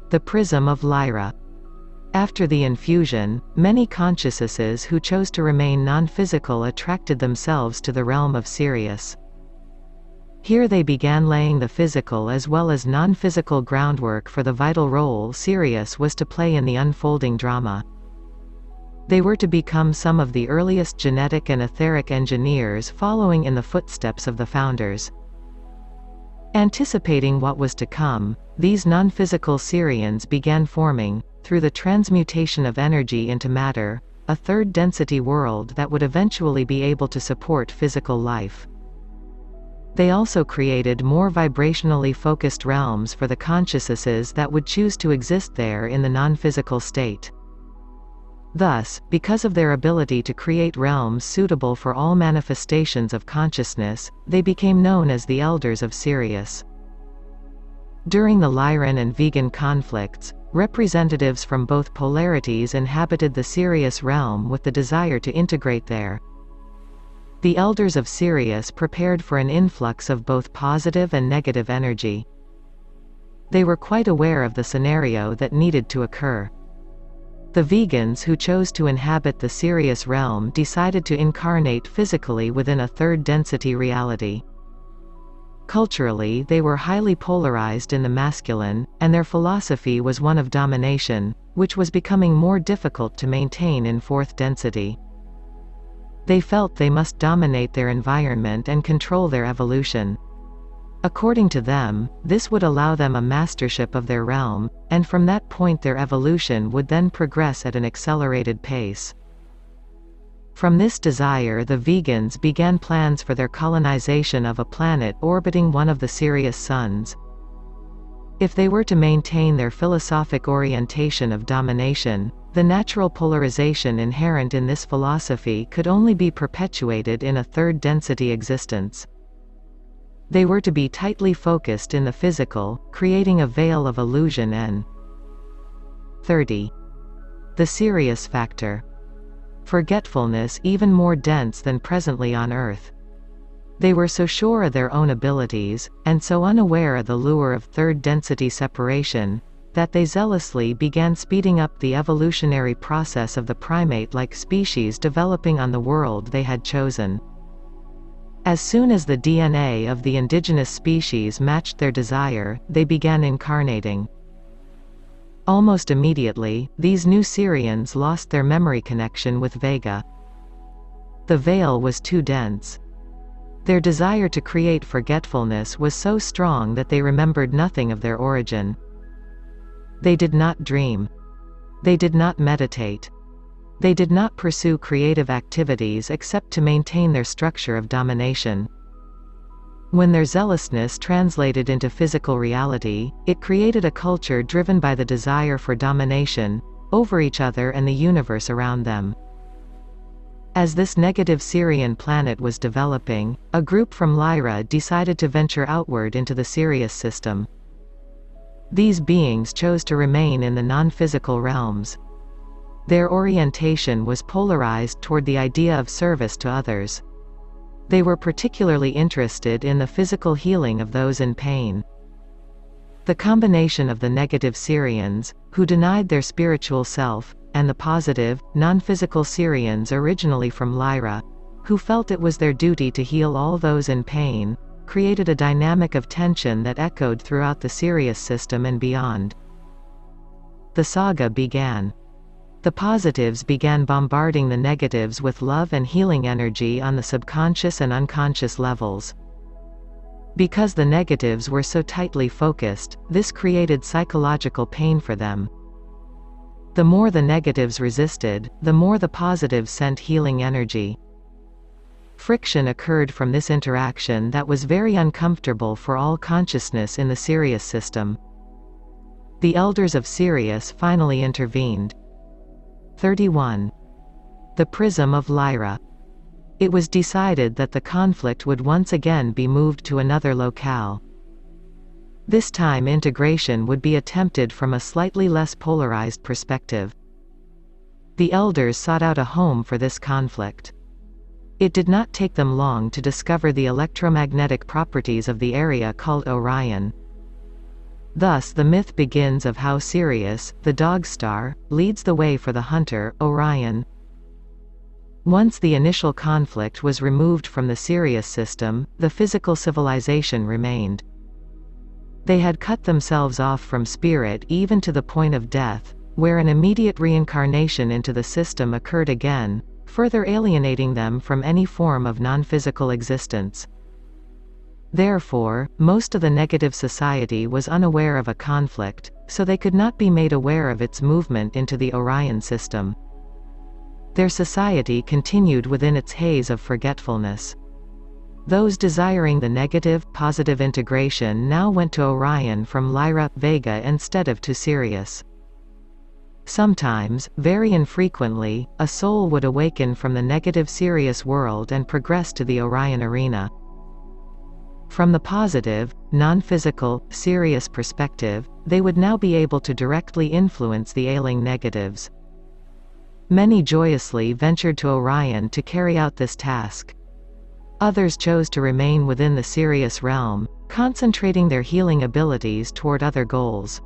[SPEAKER 1] The Prism of Lyra. After the infusion, many consciousnesses who chose to remain non-physical attracted themselves to the realm of Sirius. Here they began laying the physical as well as non-physical groundwork for the vital role Sirius was to play in the unfolding drama. They were to become some of the earliest genetic and etheric engineers following in the footsteps of the founders. Anticipating what was to come, these non-physical Sirians began forming, through the transmutation of energy into matter, a third density world that would eventually be able to support physical life. They also created more vibrationally focused realms for the consciousnesses that would choose to exist there in the non-physical state. Thus, because of their ability to create realms suitable for all manifestations of consciousness, they became known as the Elders of Sirius. During the Lyran and Vegan conflicts, representatives from both polarities inhabited the Sirius realm with the desire to integrate there. The Elders of Sirius prepared for an influx of both positive and negative energy. They were quite aware of the scenario that needed to occur. The vegans who chose to inhabit the Sirius realm decided to incarnate physically within a third density reality. Culturally, they were highly polarized in the masculine, and their philosophy was one of domination, which was becoming more difficult to maintain in fourth density. They felt they must dominate their environment and control their evolution. According to them, this would allow them a mastership of their realm, and from that point their evolution would then progress at an accelerated pace. From this desire, the vegans began plans for their colonization of a planet orbiting one of the Sirius suns. If they were to maintain their philosophic orientation of domination, the natural polarization inherent in this philosophy could only be perpetuated in a third density existence. They were to be tightly focused in the physical, creating a veil of illusion and 30. The Sirius factor. Forgetfulness even more dense than presently on Earth. They were so sure of their own abilities, and so unaware of the lure of third density separation, that they zealously began speeding up the evolutionary process of the primate-like species developing on the world they had chosen. As soon as the DNA of the indigenous species matched their desire, they began incarnating. Almost immediately, these new Sirians lost their memory connection with Vega. The veil was too dense. Their desire to create forgetfulness was so strong that they remembered nothing of their origin. They did not dream. They did not meditate. They did not pursue creative activities except to maintain their structure of domination. When their zealousness translated into physical reality, it created a culture driven by the desire for domination, over each other and the universe around them. As this negative Sirian planet was developing, a group from LYRA decided to venture outward into the Sirius system. These beings chose to remain in the non-physical realms. Their orientation was polarized toward the idea of service to others. They were particularly interested in the physical healing of those in pain. The combination of the negative Sirians, who denied their spiritual self, and the positive, non-physical Sirians originally from LYRA, who felt it was their duty to heal all those in pain, created a dynamic of tension that echoed throughout the Sirius system and beyond. The saga began. The positives began bombarding the negatives with love and healing energy on the subconscious and unconscious levels. Because the negatives were so tightly focused, this created psychological pain for them. The more the negatives resisted, the more the positives sent healing energy. Friction occurred from this interaction that was very uncomfortable for all consciousness in the Sirius system. The elders of Sirius finally intervened. 31. The PRISM of LYRA. It was decided that the conflict would once again be moved to another locale. This time integration would be attempted from a slightly less polarized perspective. The elders sought out a home for this conflict. It did not take them long to discover the electromagnetic properties of the area called Orion. Thus the myth begins of how Sirius, the dog star, leads the way for the hunter, Orion. Once the initial conflict was removed from the Sirius system, the physical civilization remained. They had cut themselves off from spirit even to the point of death, where an immediate reincarnation into the system occurred again, further alienating them from any form of non-physical existence. Therefore, most of the negative society was unaware of a conflict, so they could not be made aware of its movement into the Orion system. Their society continued within its haze of forgetfulness. Those desiring the negative-positive integration now went to Orion from LYRA, Vega instead of to Sirius. Sometimes, very infrequently, a soul would awaken from the negative Sirius world and progress to the Orion arena. From the positive, non-physical, Sirius perspective, they would now be able to directly influence the ailing negatives. Many joyously ventured to Orion to carry out this task. Others chose to remain within the Sirius realm, concentrating their healing abilities toward other goals.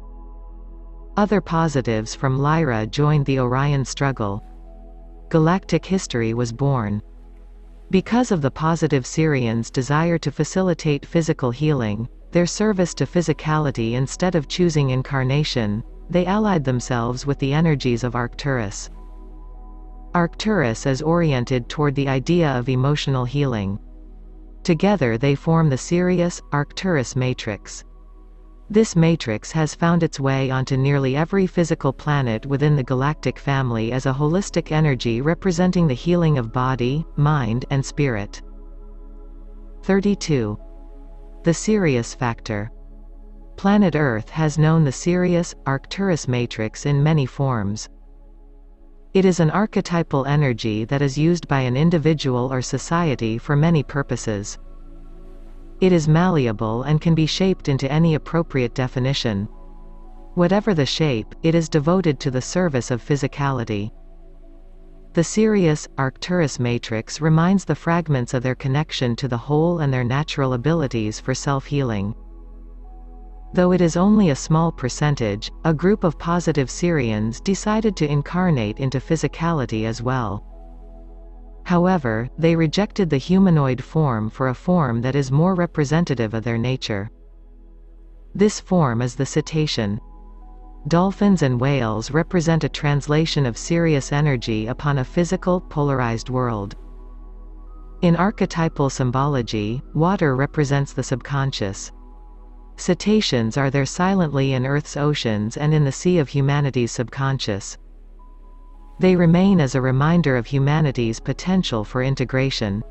[SPEAKER 1] Other positives from LYRA joined the Orion struggle. Galactic history was born. Because of the positive Sirians' desire to facilitate physical healing, their service to physicality instead of choosing incarnation, they allied themselves with the energies of Arcturus. Arcturus is oriented toward the idea of emotional healing. Together they form the Sirius-Arcturus matrix. This matrix has found its way onto nearly every physical planet within the galactic family as a holistic energy representing the healing of body, mind, and spirit. 32. The Sirius factor. Planet Earth has known the Sirius-Arcturus matrix in many forms. It is an archetypal energy that is used by an individual or society for many purposes. It is malleable and can be shaped into any appropriate definition. Whatever the shape, it is devoted to the service of physicality. The Sirius-Arcturus matrix reminds the fragments of their connection to the whole and their natural abilities for self-healing. Though it is only a small percentage, a group of positive Sirians decided to incarnate into physicality as well. However, they rejected the humanoid form for a form that is more representative of their nature. This form is the cetacean. Dolphins and whales represent a translation of Sirius energy upon a physical, polarized world. In archetypal symbology, water represents the subconscious. Cetaceans are there silently in Earth's oceans and in the sea of humanity's subconscious. They remain as a reminder of humanity's potential for integration.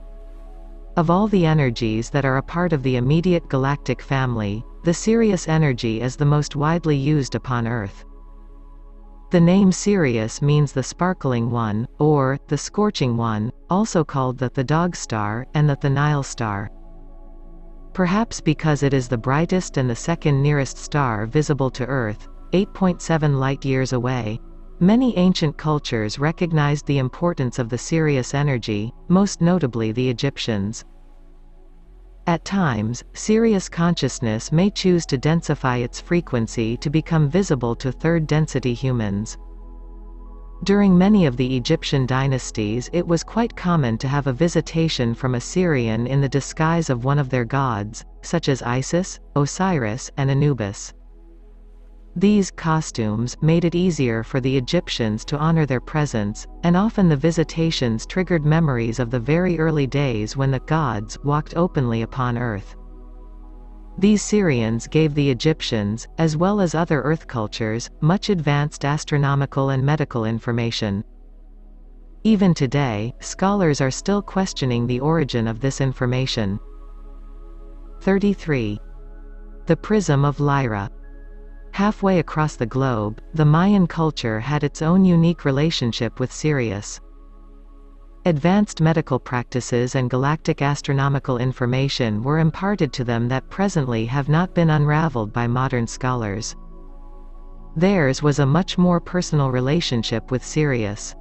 [SPEAKER 1] Of all the energies that are a part of the immediate galactic family, the Sirius energy is the most widely used upon Earth. The name Sirius means the sparkling one, or the scorching one, also called the dog star, and the Nile star. Perhaps because it is the brightest and the second nearest star visible to Earth, 8.7 light-years away, many ancient cultures recognized the importance of the Sirius energy, most notably the Egyptians. At times, Sirius consciousness may choose to densify its frequency to become visible to third-density humans. During many of the Egyptian dynasties it was quite common to have a visitation from a Sirian in the disguise of one of their gods, such as Isis, Osiris, and Anubis. These costumes made it easier for the Egyptians to honor their presence, and often the visitations triggered memories of the very early days when the gods walked openly upon Earth. These Sirians gave the Egyptians, as well as other Earth cultures, much advanced astronomical and medical information. Even today, scholars are still questioning the origin of this information. 33. The Prism of Lyra. Halfway across the globe, the Mayan culture had its own unique relationship with Sirius. Advanced medical practices and galactic astronomical information were imparted to them that presently have not been unraveled by modern scholars. Theirs was a much more personal relationship with Sirius.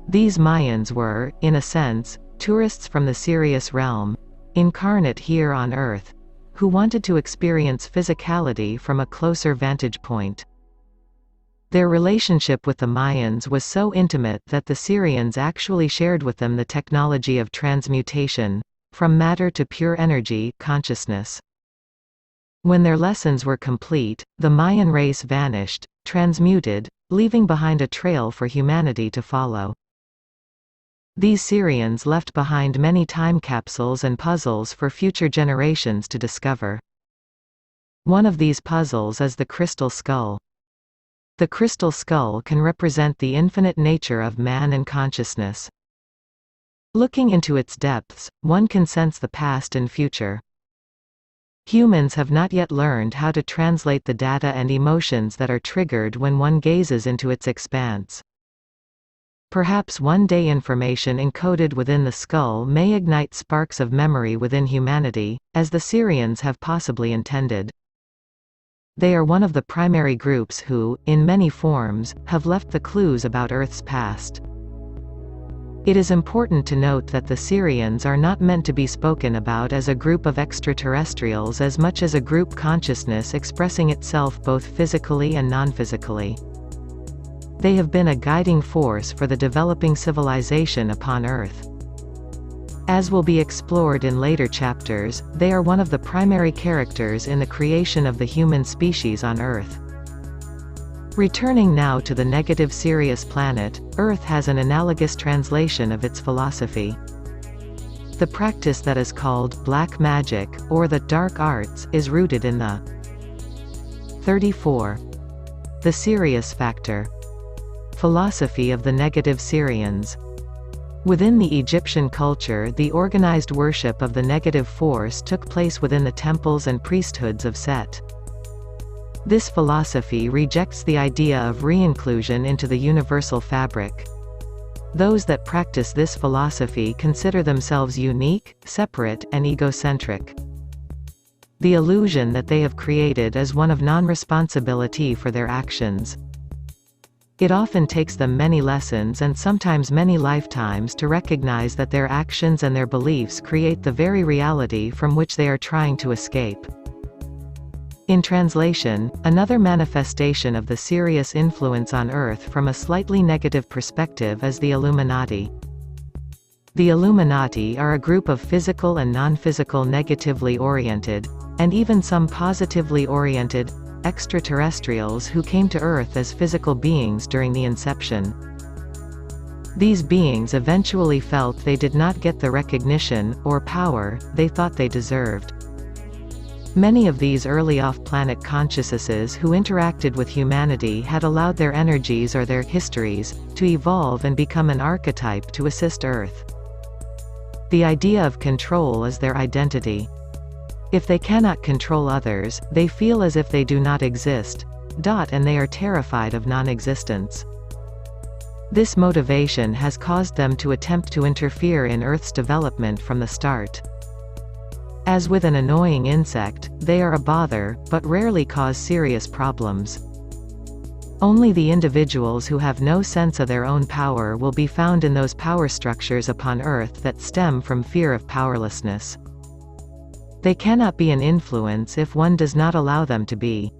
[SPEAKER 1] These Mayans were, in a sense, tourists from the Sirius realm, incarnate here on Earth, who wanted to experience physicality from a closer vantage point. Their relationship with the Mayans was so intimate that the Sirians actually shared with them the technology of transmutation, from matter to pure energy, consciousness. When their lessons were complete, the Mayan race vanished, transmuted, leaving behind a trail for humanity to follow. These Sirians left behind many time capsules and puzzles for future generations to discover. One of these puzzles is the crystal skull. The crystal skull can represent the infinite nature of man and consciousness. Looking into its depths, one can sense the past and future. Humans have not yet learned how to translate the data and emotions that are triggered when one gazes into its expanse. Perhaps one day information encoded within the skull may ignite sparks of memory within humanity, as the Sirians have possibly intended. They are one of the primary groups who, in many forms, have left the clues about Earth's past. It is important to note that the Sirians are not meant to be spoken about as a group of extraterrestrials as much as a group consciousness expressing itself both physically and non-physically. They have been a guiding force for the developing civilization upon Earth. As will be explored in later chapters, they are one of the primary characters in the creation of the human species on Earth. Returning now to the negative Sirius planet, Earth has an analogous translation of its philosophy. The practice that is called black magic, or the dark arts, is rooted in the 34. The Sirius factor. Philosophy of the negative Sirians. Within the Egyptian culture, the organized worship of the negative force took place within the temples and priesthoods of Set. This philosophy rejects the idea of re-inclusion into the universal fabric. Those that practice this philosophy consider themselves unique, separate, and egocentric. The illusion that they have created is one of non-responsibility for their actions. It often takes them many lessons and sometimes many lifetimes to recognize that their actions and their beliefs create the very reality from which they are trying to escape. In translation, another manifestation of the Sirius influence on Earth from a slightly negative perspective is the Illuminati. The Illuminati are a group of physical and non-physical negatively oriented, and even some positively oriented, extraterrestrials who came to Earth as physical beings during the inception. These beings eventually felt they did not get the recognition, or power, they thought they deserved. Many of these early off-planet consciousnesses who interacted with humanity had allowed their energies or their histories to evolve and become an archetype to assist Earth. The idea of control is their identity. If they cannot control others, they feel as if they do not exist, and they are terrified of non-existence. This motivation has caused them to attempt to interfere in Earth's development from the start. As with an annoying insect, they are a bother, but rarely cause serious problems. Only the individuals who have no sense of their own power will be found in those power structures upon Earth that stem from fear of powerlessness. They cannot be an influence if one does not allow them to be.